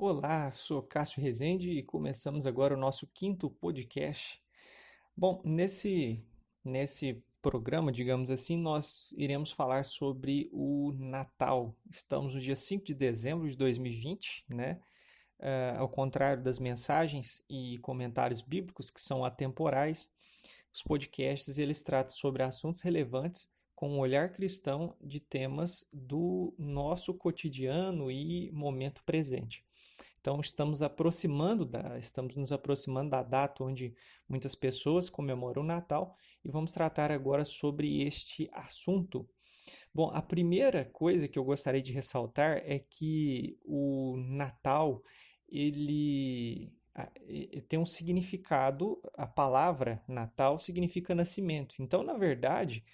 Olá, sou Cássio Rezende e começamos agora o nosso quinto podcast. Bom, nesse programa, digamos assim, nós iremos falar sobre o Natal. Estamos no dia 5 de dezembro de 2020, né? Ao contrário das mensagens e comentários bíblicos que são atemporais, os podcasts eles tratam sobre assuntos relevantes com um olhar cristão de temas do nosso cotidiano e momento presente. Então, estamos nos aproximando da data onde muitas pessoas comemoram o Natal e vamos tratar agora sobre este assunto. Bom, a primeira coisa que eu gostaria de ressaltar é que o Natal, ele tem um significado, a palavra Natal significa nascimento. Então, na verdade,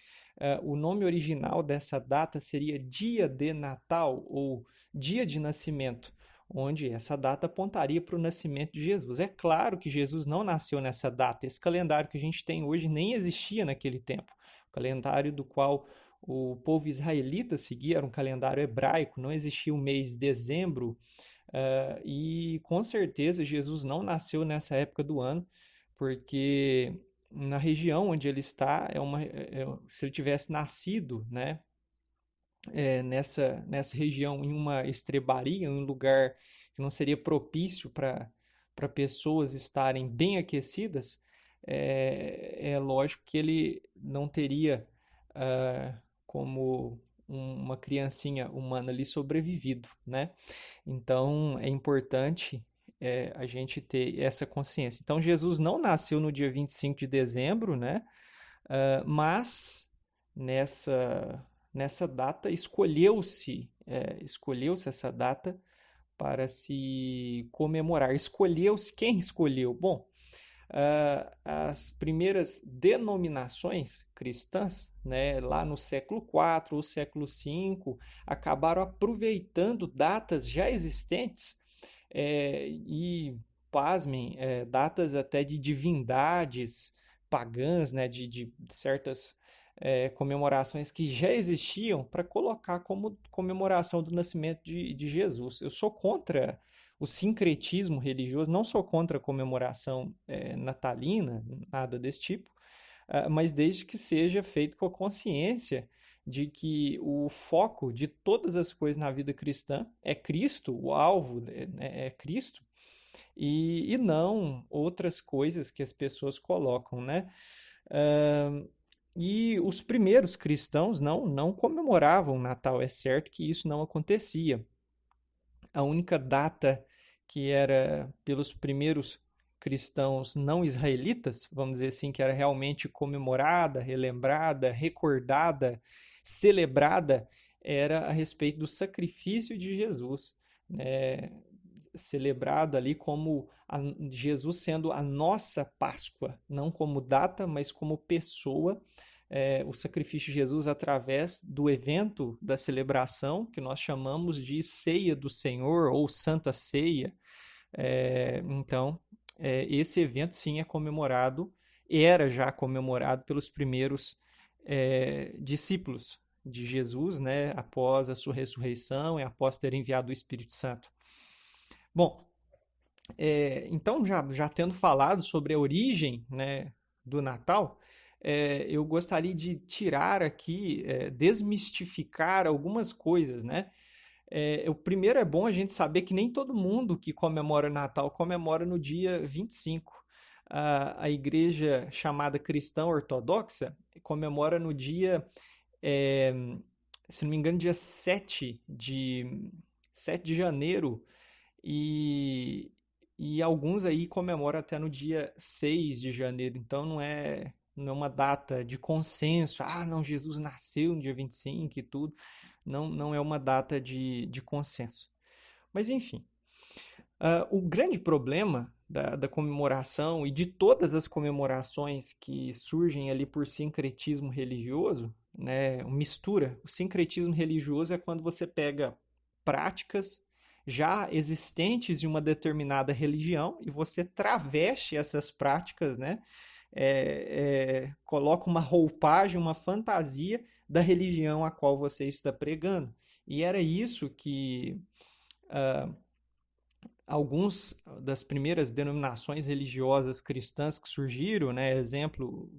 o nome original dessa data seria Dia de Natal ou Dia de Nascimento, onde essa data apontaria para o nascimento de Jesus. É claro que Jesus não nasceu nessa data. Esse calendário que a gente tem hoje nem existia naquele tempo. O calendário do qual o povo israelita seguia era um calendário hebraico, não existia o mês de dezembro, e com certeza Jesus não nasceu nessa época do ano, porque na região onde ele está, se ele tivesse nascido, né, nessa região, em uma estrebaria, em um lugar que não seria propício para pessoas estarem bem aquecidas, é lógico que ele não teria como uma criancinha humana ali sobrevivido, né? Então é importante a gente ter essa consciência. Então Jesus não nasceu no dia 25 de dezembro, né? Mas nessa data escolheu-se essa data para se comemorar. Escolheu-se, quem escolheu? Bom, as primeiras denominações cristãs, né, lá no século IV ou século V, acabaram aproveitando datas já existentes e, pasmem, datas até de divindades pagãs, né, de certas comemorações que já existiam para colocar como comemoração do nascimento de Jesus. Eu sou contra o sincretismo religioso, não sou contra a comemoração natalina, nada desse tipo, mas desde que seja feito com a consciência de que o foco de todas as coisas na vida cristã é Cristo, o alvo é Cristo, e não outras coisas que as pessoas colocam, né? E os primeiros cristãos não comemoravam o Natal, é certo que isso não acontecia. A única data que era pelos primeiros cristãos não israelitas, vamos dizer assim, que era realmente comemorada, relembrada, recordada, celebrada, era a respeito do sacrifício de Jesus, né? Celebrado ali como Jesus sendo a nossa Páscoa, não como data, mas como pessoa, o sacrifício de Jesus através do evento da celebração, que nós chamamos de Ceia do Senhor ou Santa Ceia. Então, esse evento sim é comemorado, era já comemorado pelos primeiros discípulos de Jesus, né, após a sua ressurreição e após ter enviado o Espírito Santo. Bom, então já tendo falado sobre a origem, né, do Natal, eu gostaria de tirar aqui, desmistificar algumas coisas, né? O primeiro é bom a gente saber que nem todo mundo que comemora o Natal comemora no dia 25. A igreja chamada cristã ortodoxa comemora no dia, é, se não me engano, dia 7 de janeiro, e, e alguns aí comemoram até no dia 6 de janeiro. Então não é uma data de consenso. Ah, não, Jesus nasceu no dia 25 e tudo. Não é uma data de consenso. Mas enfim, o grande problema da comemoração e de todas as comemorações que surgem ali por sincretismo religioso, né, mistura. O sincretismo religioso é quando você pega práticas já existentes de uma determinada religião e você traveste essas práticas, né? Coloca uma roupagem, uma fantasia da religião a qual você está pregando. E era isso que alguns das primeiras denominações religiosas cristãs que surgiram, né, exemplo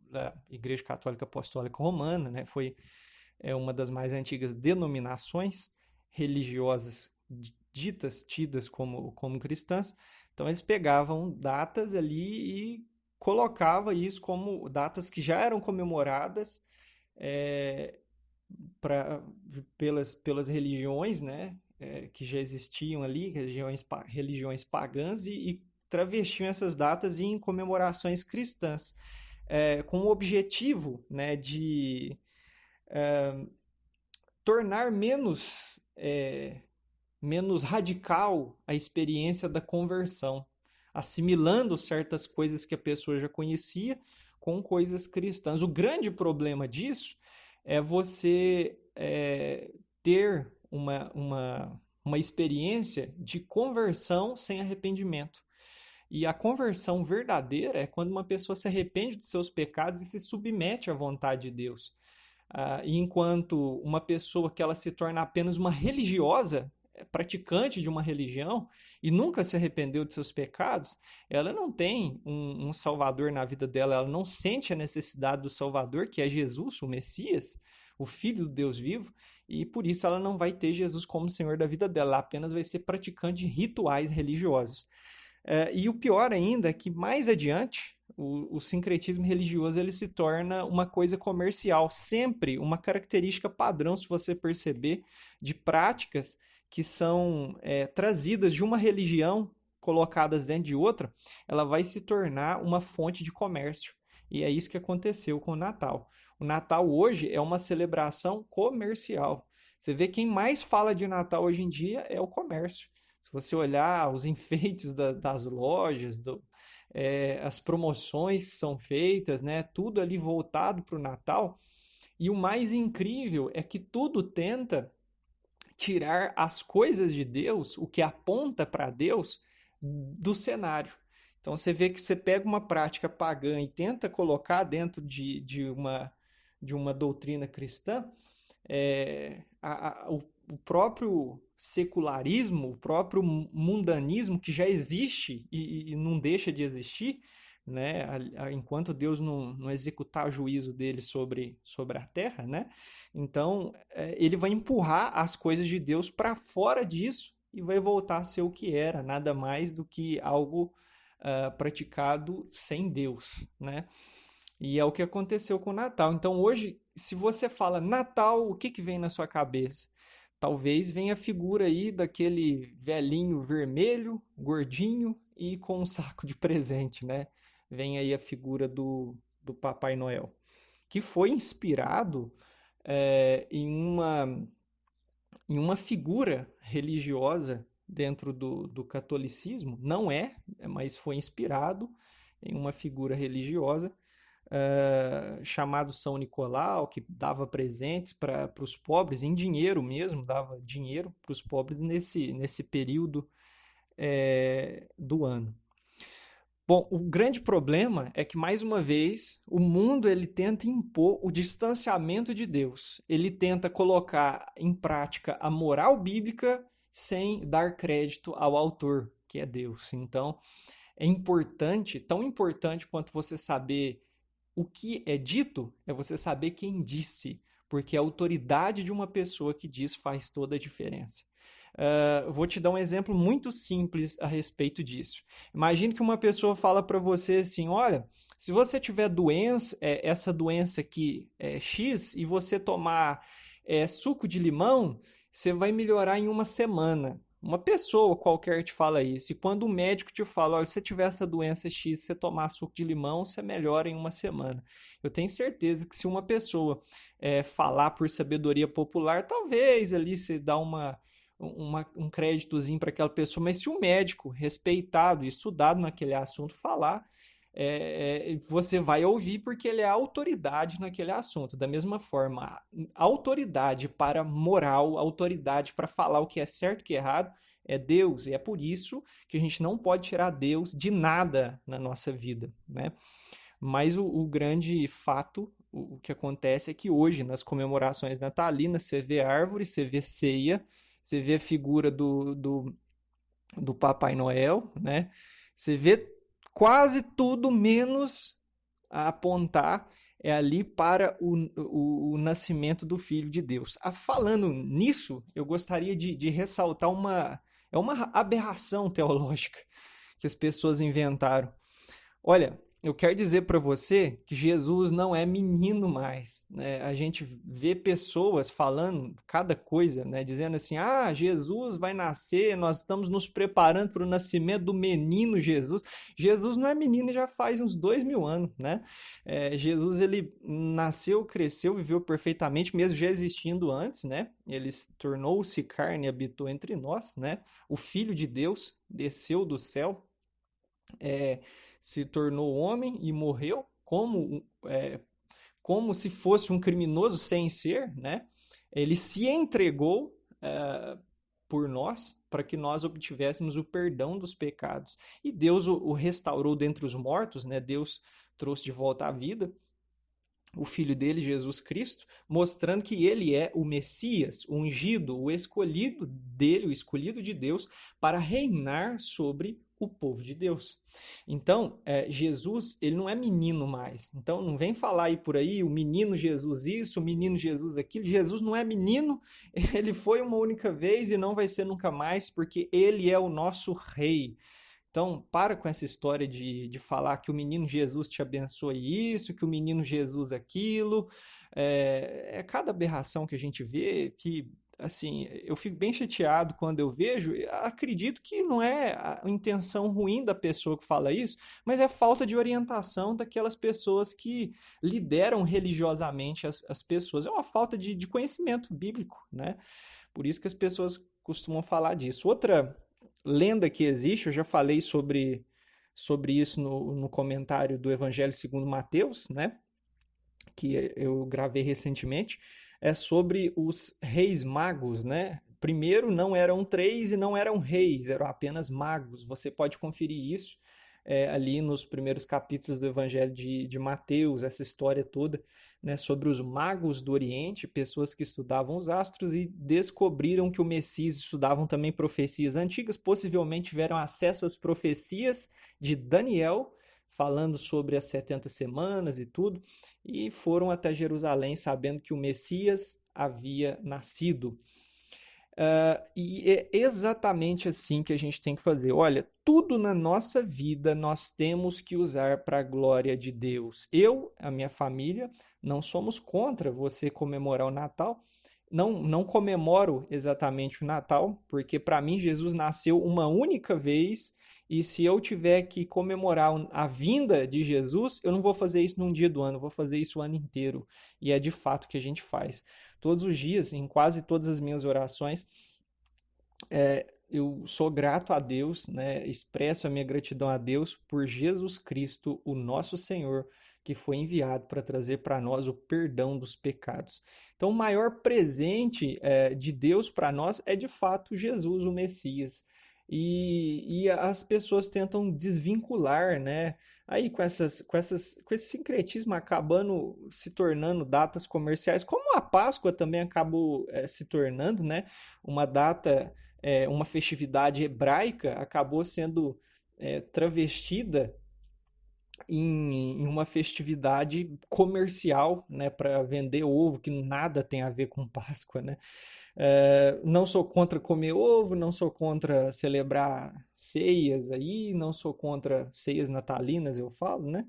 da Igreja Católica Apostólica Romana, né, foi uma das mais antigas denominações religiosas tidas como cristãs. Então eles pegavam datas ali e colocava isso como datas que já eram comemoradas é, pra, pelas religiões, né, que já existiam ali, religiões pagãs, e travestiam essas datas em comemorações cristãs, com o objetivo, né, de tornar menos radical a experiência da conversão, assimilando certas coisas que a pessoa já conhecia com coisas cristãs. O grande problema disso é você ter uma experiência de conversão sem arrependimento. E a conversão verdadeira é quando uma pessoa se arrepende de seus pecados e se submete à vontade de Deus. E enquanto uma pessoa que ela se torna apenas uma religiosa, praticante de uma religião, e nunca se arrependeu de seus pecados, ela não tem um Salvador na vida dela, ela não sente a necessidade do Salvador, que é Jesus, o Messias, o Filho do Deus vivo, e por isso ela não vai ter Jesus como Senhor da vida dela, ela apenas vai ser praticante de rituais religiosos. E o pior ainda é que mais adiante, o sincretismo religioso ele se torna uma coisa comercial, sempre uma característica padrão, se você perceber, de práticas que são trazidas de uma religião, colocadas dentro de outra, ela vai se tornar uma fonte de comércio. E é isso que aconteceu com o Natal. O Natal hoje é uma celebração comercial. Você vê quem mais fala de Natal hoje em dia é o comércio. Se você olhar os enfeites das lojas, as promoções são feitas, né? Tudo ali voltado para o Natal. E o mais incrível é que tudo tenta tirar as coisas de Deus, o que aponta para Deus, do cenário. Então você vê que você pega uma prática pagã e tenta colocar dentro de uma doutrina cristã, o próprio secularismo, o próprio mundanismo que já existe e não deixa de existir, né? Enquanto Deus não executar o juízo dele sobre a terra, né? Então ele vai empurrar as coisas de Deus para fora disso e vai voltar a ser o que era, nada mais do que algo praticado sem Deus, né? E é o que aconteceu com o Natal. Então hoje, se você fala Natal, o que vem na sua cabeça? Talvez venha a figura aí daquele velhinho vermelho, gordinho e com um saco de presente, né? Vem aí a figura do Papai Noel, que foi inspirado em uma figura religiosa dentro do catolicismo. Não mas foi inspirado em uma figura religiosa chamado São Nicolau, que dava presentes para os pobres, em dinheiro mesmo, dava dinheiro para os pobres nesse período do ano. Bom, o grande problema é que, mais uma vez, o mundo ele tenta impor o distanciamento de Deus. Ele tenta colocar em prática a moral bíblica sem dar crédito ao autor, que é Deus. Então, é importante, tão importante quanto você saber o que é dito, é você saber quem disse, porque a autoridade de uma pessoa que diz faz toda a diferença. Vou te dar um exemplo muito simples a respeito disso. Imagine que uma pessoa fala para você assim, olha, se você tiver essa doença aqui é X, e você tomar suco de limão, você vai melhorar em uma semana. Uma pessoa qualquer te fala isso, e quando o médico te fala, olha, se você tiver essa doença X, você tomar suco de limão, você melhora em uma semana. Eu tenho certeza que se uma pessoa falar por sabedoria popular, talvez ali você dá um créditozinho para aquela pessoa, mas se o médico respeitado e estudado naquele assunto falar, você vai ouvir porque ele é autoridade naquele assunto. Da mesma forma, autoridade para moral, autoridade para falar o que é certo e o que é errado é Deus. E é por isso que a gente não pode tirar Deus de nada na nossa vida, né? Mas o grande fato, o que acontece é que hoje, nas comemorações natalinas, você vê árvore, você vê ceia, você vê a figura do do Papai Noel, né? Você vê quase tudo menos a apontar é ali para o nascimento do Filho de Deus. Falando nisso, eu gostaria de ressaltar uma aberração teológica que as pessoas inventaram. Olha, eu quero dizer para você que Jesus não é menino mais, né? A gente vê pessoas falando cada coisa, né? Dizendo assim: ah, Jesus vai nascer, nós estamos nos preparando para o nascimento do menino Jesus. Jesus não é menino já faz uns 2000 anos, né? Jesus, ele nasceu, cresceu, viveu perfeitamente, mesmo já existindo antes, né? Ele tornou-se carne e habitou entre nós, né? O Filho de Deus desceu do céu, é, se tornou homem e morreu como se fosse um criminoso sem ser, né? Ele se entregou por nós para que nós obtivéssemos o perdão dos pecados. E Deus o restaurou dentre os mortos, né? Deus trouxe de volta à vida o Filho dele, Jesus Cristo, mostrando que ele é o Messias, o ungido, o escolhido dele, o escolhido de Deus, para reinar sobre o povo de Deus. Então, Jesus, ele não é menino mais. Então, não vem falar aí por aí, o menino Jesus isso, o menino Jesus aquilo. Jesus não é menino, ele foi uma única vez e não vai ser nunca mais, porque ele é o nosso rei. Então, para com essa história de falar que o menino Jesus te abençoe isso, que o menino Jesus aquilo. Cada aberração que a gente vê que, assim, eu fico bem chateado quando eu vejo. Acredito que não é a intenção ruim da pessoa que fala isso, mas é falta de orientação daquelas pessoas que lideram religiosamente as pessoas. É uma falta de conhecimento bíblico, né? Por isso que as pessoas costumam falar disso. Outra lenda que existe, eu já falei sobre isso no comentário do Evangelho segundo Mateus, né? Que eu gravei recentemente, é sobre os reis magos, né? Primeiro, não eram três e não eram reis, eram apenas magos. Você pode conferir isso ali nos primeiros capítulos do Evangelho de Mateus, essa história toda, né, sobre os magos do Oriente, pessoas que estudavam os astros e descobriram que o Messias, estudavam também profecias antigas, possivelmente tiveram acesso às profecias de Daniel, falando sobre as 70 semanas e tudo, e foram até Jerusalém sabendo que o Messias havia nascido. E é exatamente assim que a gente tem que fazer. Olha, tudo na nossa vida nós temos que usar para a glória de Deus. Eu, a minha família, não somos contra você comemorar o Natal. Não comemoro exatamente o Natal, porque para mim Jesus nasceu uma única vez. E se eu tiver que comemorar a vinda de Jesus, eu não vou fazer isso num dia do ano, eu vou fazer isso o ano inteiro. E é de fato que a gente faz. Todos os dias, em quase todas as minhas orações, eu sou grato a Deus, né? Expresso a minha gratidão a Deus por Jesus Cristo, o nosso Senhor, que foi enviado para trazer para nós o perdão dos pecados. Então, o maior presente de Deus para nós é de fato Jesus, o Messias. E as pessoas tentam desvincular, né? Aí com esse sincretismo acabando se tornando datas comerciais, como a Páscoa também acabou se tornando, né? Uma data, uma festividade hebraica acabou sendo travestida em uma festividade comercial, né, para vender ovo, que nada tem a ver com Páscoa, né? Não sou contra comer ovo, não sou contra celebrar ceias aí, não sou contra ceias natalinas, eu falo, né?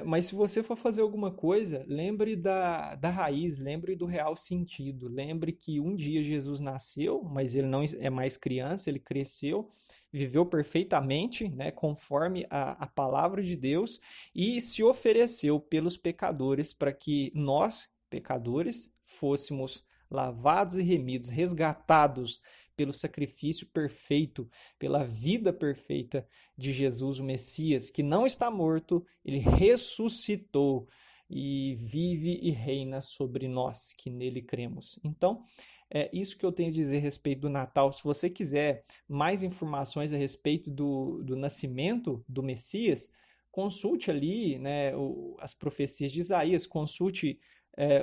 Mas se você for fazer alguma coisa, lembre da raiz, lembre do real sentido. Lembre que um dia Jesus nasceu, mas ele não é mais criança, ele cresceu, viveu perfeitamente, né, conforme a palavra de Deus, e se ofereceu pelos pecadores para que nós, pecadores, fôssemos lavados e remidos, resgatados pelo sacrifício perfeito, pela vida perfeita de Jesus, o Messias, que não está morto, ele ressuscitou e vive e reina sobre nós que nele cremos. Então, é isso que eu tenho a dizer a respeito do Natal. Se você quiser mais informações a respeito do nascimento do Messias, consulte ali, né, as profecias de Isaías, consulte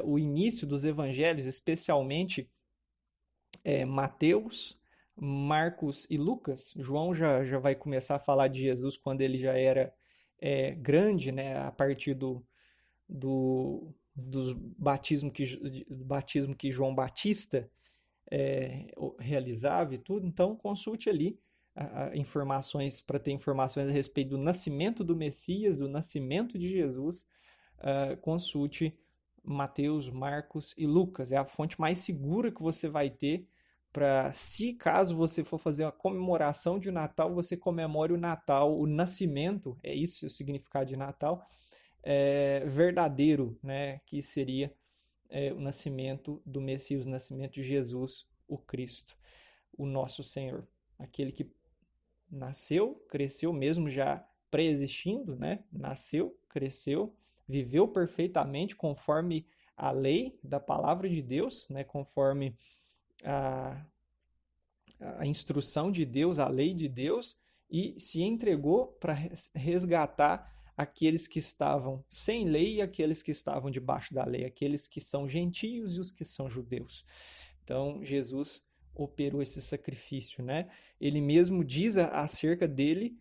o início dos evangelhos, especialmente Mateus, Marcos e Lucas. João já vai começar a falar de Jesus quando ele já era grande, né, a partir do batismo que João Batista realizava e tudo. Então, consulte ali informações para ter informações a respeito do nascimento do Messias, do nascimento de Jesus. Consulte Mateus, Marcos e Lucas. É a fonte mais segura que você vai ter para, se caso você for fazer uma comemoração de Natal, você comemore o Natal, o nascimento, é isso o significado de Natal, verdadeiro, né? Que seria o nascimento do Messias, o nascimento de Jesus, o Cristo, o nosso Senhor. Aquele que nasceu, cresceu mesmo já pré-existindo, né? Nasceu, cresceu, viveu perfeitamente conforme a lei da palavra de Deus, né? Conforme a instrução de Deus, a lei de Deus, e se entregou para resgatar aqueles que estavam sem lei e aqueles que estavam debaixo da lei, aqueles que são gentios e os que são judeus. Então, Jesus operou esse sacrifício, né? Ele mesmo diz acerca dele,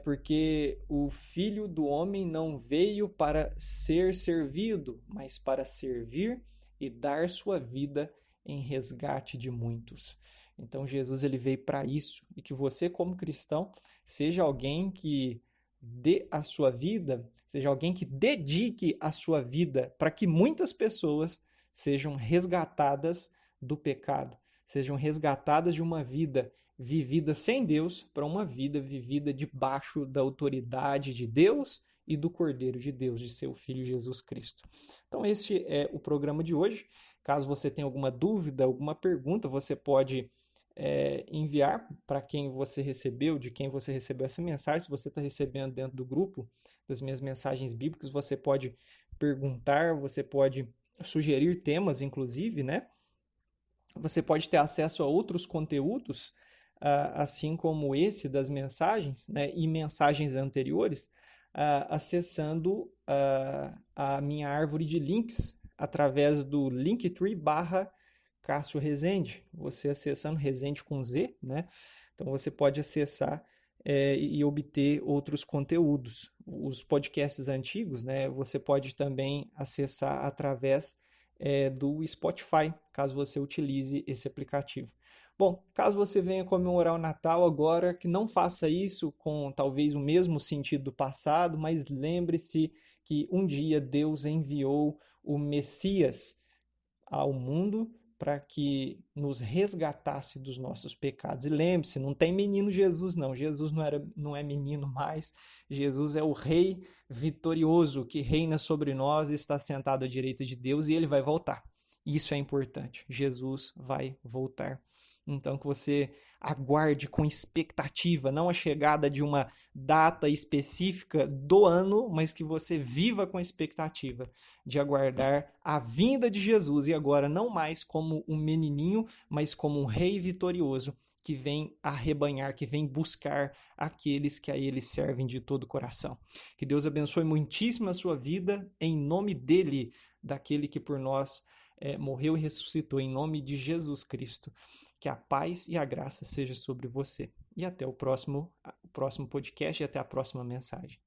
porque o Filho do Homem não veio para ser servido, mas para servir e dar sua vida em resgate de muitos. Então, Jesus ele veio para isso, e que você, como cristão, seja alguém que dê a sua vida, seja alguém que dedique a sua vida para que muitas pessoas sejam resgatadas do pecado, sejam resgatadas de uma vida vivida sem Deus para uma vida vivida debaixo da autoridade de Deus e do Cordeiro de Deus, de seu Filho Jesus Cristo. Então, esse é o programa de hoje. Caso você tenha alguma dúvida, alguma pergunta, você pode enviar para quem você recebeu, de quem você recebeu essa mensagem. Se você está recebendo dentro do grupo das minhas mensagens bíblicas, você pode perguntar, você pode sugerir temas, inclusive, né? Você pode ter acesso a outros conteúdos, assim como esse das mensagens, né? E mensagens anteriores, acessando a minha árvore de links através do Linktree /Cássio Rezende. Você acessando Rezende com Z, né? Então você pode acessar e obter outros conteúdos. Os podcasts antigos, né? Você pode também acessar através do Spotify, caso você utilize esse aplicativo. Bom, caso você venha comemorar o Natal agora, que não faça isso com talvez o mesmo sentido do passado, mas lembre-se que um dia Deus enviou o Messias ao mundo para que nos resgatasse dos nossos pecados. E lembre-se, não tem menino Jesus, não. Jesus não é menino mais. Jesus é o Rei vitorioso que reina sobre nós e está sentado à direita de Deus, e ele vai voltar. Isso é importante. Jesus vai voltar. Então, que você aguarde com expectativa, não a chegada de uma data específica do ano, mas que você viva com a expectativa de aguardar a vinda de Jesus, e agora não mais como um menininho, mas como um rei vitorioso que vem arrebanhar, que vem buscar aqueles que a ele servem de todo o coração. Que Deus abençoe muitíssimo a sua vida, em nome dele, daquele que por nós morreu e ressuscitou, em nome de Jesus Cristo. Que a paz e a graça seja sobre você. E até o próximo podcast e até a próxima mensagem.